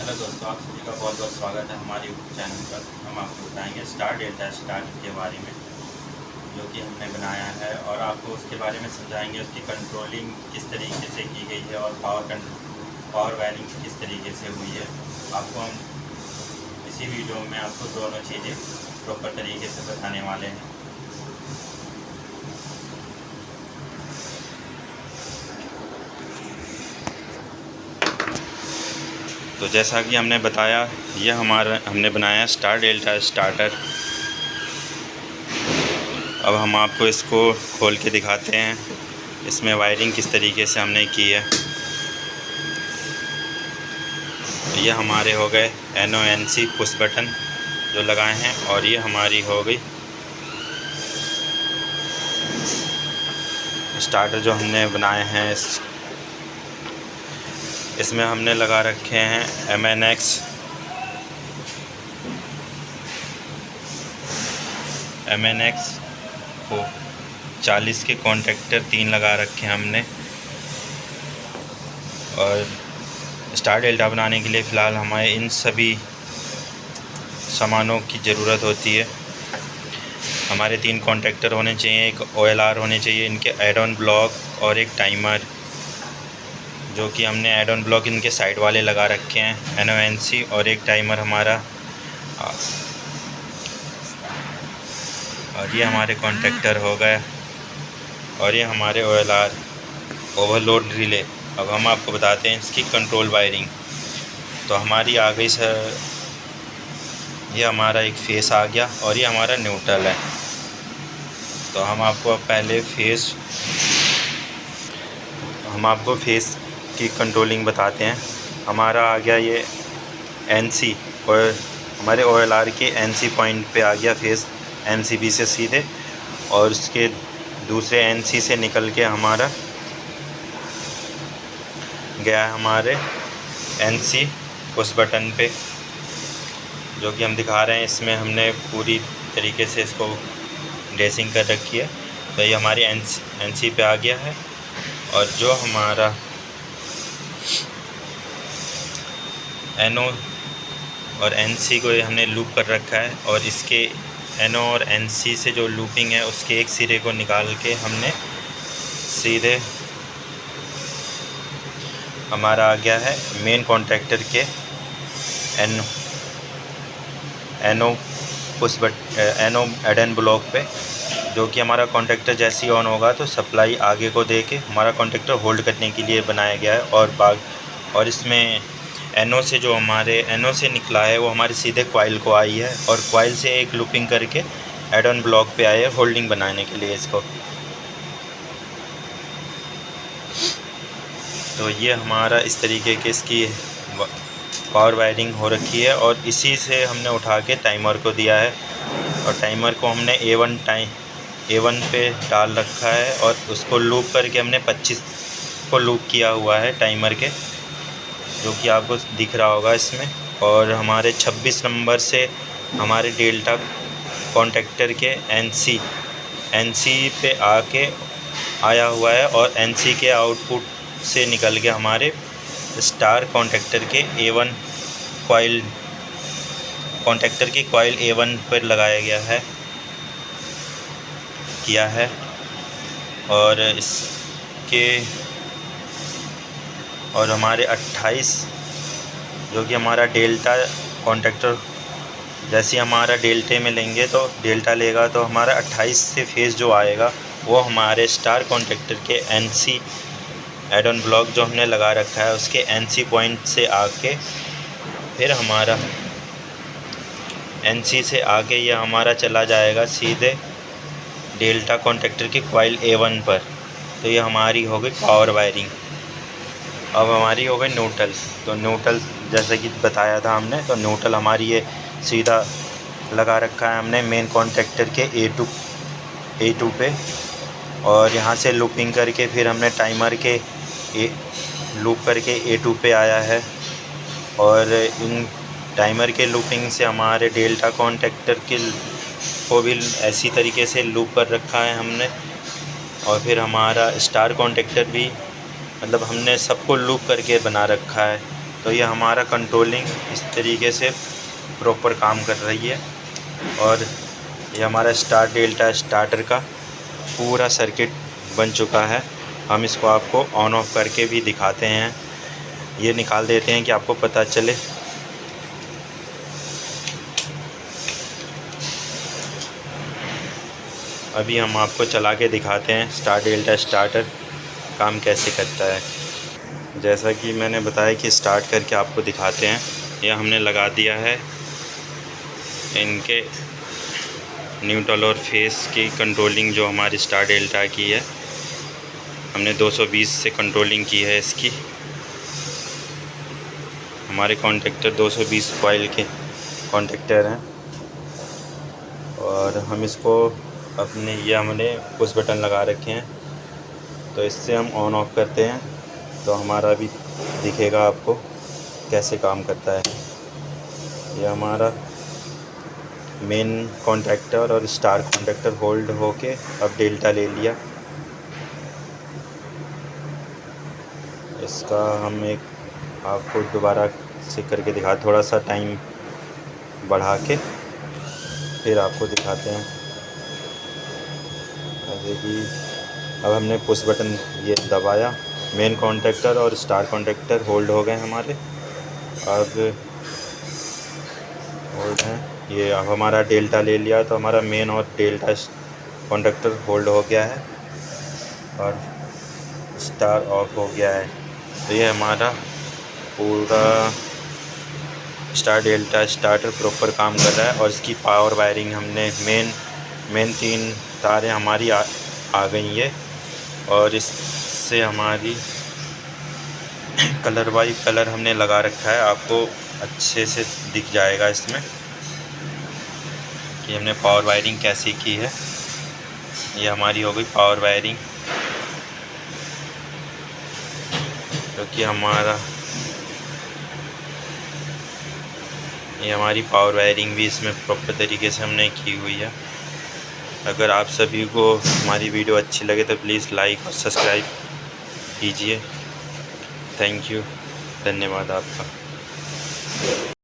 Hello दोस्तों, आप सभी का बहुत बहुत स्वागत है हमारे यूट्यूब चैनल पर। हम आपको बताएंगे स्टार डेल्टा स्टार के बारे में, जो कि हमने बनाया है, और आपको उसके बारे में समझाएंगे उसकी कंट्रोलिंग किस तरीके से की गई है और पावर वायरिंग किस तरीके से हुई है। आपको हम इसी वीडियो में आपको दोनों चीज़ें प्रॉपर तरीके से बताने वाले हैं। तो जैसा कि हमने बताया, यह हमने बनाया स्टार डेल्टा स्टार्टर। अब हम आपको इसको खोल के दिखाते हैं, इसमें वायरिंग किस तरीके से हमने की है। ये हमारे हो गए NONC पुश बटन जो लगाए हैं, और ये हमारी हो गई स्टार्टर जो हमने बनाए हैं। इसमें हमने लगा रखे हैं MNX को 40 के कॉन्टैक्टर 3 लगा रखे हैं हमने। और स्टार डेल्टा बनाने के लिए फ़िलहाल हमें इन सभी सामानों की ज़रूरत होती है। हमारे 3 कॉन्टैक्टर होने चाहिए, एक OLR होने चाहिए, इनके एड ऑन ब्लॉक और एक टाइमर, जो कि हमने एड ऑन ब्लॉक इनके साइड वाले लगा रखे हैं NONC, और एक टाइमर हमारा। और ये हमारे कॉन्टैक्टर हो गए, और ये हमारे OLR ओवरलोड रिले। अब हम आपको बताते हैं इसकी कंट्रोल वायरिंग। तो हमारी आ गई सर, ये हमारा एक फेस आ गया, और ये हमारा न्यूट्रल है। तो हम आपको पहले फेस की कंट्रोलिंग बताते हैं। हमारा आ गया ये NC, और हमारे OLR के NC पॉइंट पे आ गया फेस NCB से सीधे, और उसके दूसरे NC से निकल के हमारा गया है हमारे NC पुश बटन पे, जो कि हम दिखा रहे हैं। इसमें हमने पूरी तरीके से इसको ड्रेसिंग कर रखी है। तो ये हमारी NC पे आ गया है, और जो हमारा NO और NC को हमने लूप कर रखा है, और इसके NO और NC से जो लूपिंग है उसके एक सिरे को निकाल के हमने सीधे हमारा आ गया है मेन कॉन्टैक्टर के NO एड ऑन ब्लॉक पे, जो कि हमारा कॉन्टैक्टर जैसे ही ऑन होगा तो सप्लाई आगे को दे के हमारा कॉन्टैक्टर होल्ड करने के लिए बनाया गया है। और इसमें NO से जो हमारे NO से निकला है वो हमारे सीधे कॉइल को आई है, और कॉइल से एक लूपिंग करके एड ऑन ब्लॉक पे आए है होल्डिंग बनाने के लिए इसको। तो ये हमारा इस तरीके के इसकी पावर वायरिंग हो रखी है, और इसी से हमने उठा के टाइमर को दिया है। और टाइमर को हमने A1 पे डाल रखा है, और उसको लूप करके हमने 25 को लूप किया हुआ है टाइमर के, जो कि आपको दिख रहा होगा इसमें। और हमारे 26 नंबर से हमारे डेल्टा कॉन्टैक्टर के NC पे आया हुआ है, और NC के आउटपुट से निकल के हमारे स्टार कॉन्टैक्टर के कॉइल A1 पर लगाया किया है। और हमारे 28, जो कि हमारा डेल्टा कॉन्टैक्टर जैसे हमारा डेल्टे में लेंगे तो डेल्टा लेगा, तो हमारा 28 से फेस जो आएगा वो हमारे स्टार कॉन्टैक्टर के NC एड ऑन ब्लॉक जो हमने लगा रखा है उसके NC पॉइंट से आके फिर हमारा NC से आगे यह हमारा चला जाएगा सीधे डेल्टा कॉन्टैक्टर के कॉइल A1 पर। तो ये हमारी हो गई पावर वायरिंग। अब हमारी हो गई न्यूट्रल। तो न्यूट्रल जैसे कि बताया था हमने, तो न्यूट्रल हमारी ये सीधा लगा रखा है हमने मेन कॉन्टैक्टर के A2 पे, और यहाँ से लूपिंग करके फिर हमने टाइमर के लूप करके A2 पे आया है। और इन टाइमर के लूपिंग से हमारे डेल्टा कॉन्टैक्टर को भी ऐसी तरीके से लूप कर रखा है हमने। और फिर हमारा स्टार कॉन्टैक्टर भी, मतलब हमने सबको लूप करके बना रखा है। तो ये हमारा कंट्रोलिंग इस तरीके से प्रॉपर काम कर रही है। और ये हमारा स्टार डेल्टा स्टार्टर का पूरा सर्किट बन चुका है। हम इसको आपको ऑन ऑफ करके भी दिखाते हैं, ये निकाल देते हैं कि आपको पता चले। अभी हम आपको चला के दिखाते हैं स्टार डेल्टा स्टार्टर काम कैसे करता है। जैसा कि मैंने बताया कि स्टार्ट करके आपको दिखाते हैं। यह हमने लगा दिया है इनके न्यूट्रल और फेस की कंट्रोलिंग जो हमारी स्टार डेल्टा की है, हमने 220 से कंट्रोलिंग की है इसकी। हमारे कॉन्टेक्टर 220 कॉइल के कॉन्टेक्टर हैं और हम इसको अपने ये हमने पुश बटन लगा रखे हैं, तो इससे हम ऑन ऑफ करते हैं तो हमारा भी दिखेगा आपको कैसे काम करता है। ये हमारा मेन कॉन्टेक्टर और स्टार कॉन्टेक्टर होल्ड होके अब डेल्टा ले लिया। इसका हम एक आपको दोबारा से करके दिखा, थोड़ा सा टाइम बढ़ा के फिर आपको दिखाते हैं। जैसे कि अब हमने पुश बटन ये दबाया, मेन कॉन्टेक्टर और स्टार कॉन्टेक्टर होल्ड हो गए हमारे, अब होल्ड हैं। ये अब हमारा डेल्टा ले लिया तो हमारा मेन और डेल्टा कॉन्टेक्टर होल्ड हो गया है और स्टार ऑफ हो गया है। तो ये हमारा पूरा स्टार डेल्टा स्टार्टर प्रॉपर काम कर रहा है। और इसकी पावर वायरिंग हमने मेन 3 तारें हमारी आ गई है और इससे हमारी कलर बाई कलर हमने लगा रखा है, आपको अच्छे से दिख जाएगा इसमें कि हमने पावर वायरिंग कैसे की है। ये हमारी हो गई पावर वायरिंग, क्योंकि ये हमारी पावर वायरिंग भी इसमें प्रॉपर तरीके से हमने की हुई है। अगर आप सभी को हमारी वीडियो अच्छी लगे तो प्लीज़ लाइक और सब्सक्राइब कीजिए। थैंक यू, धन्यवाद आपका।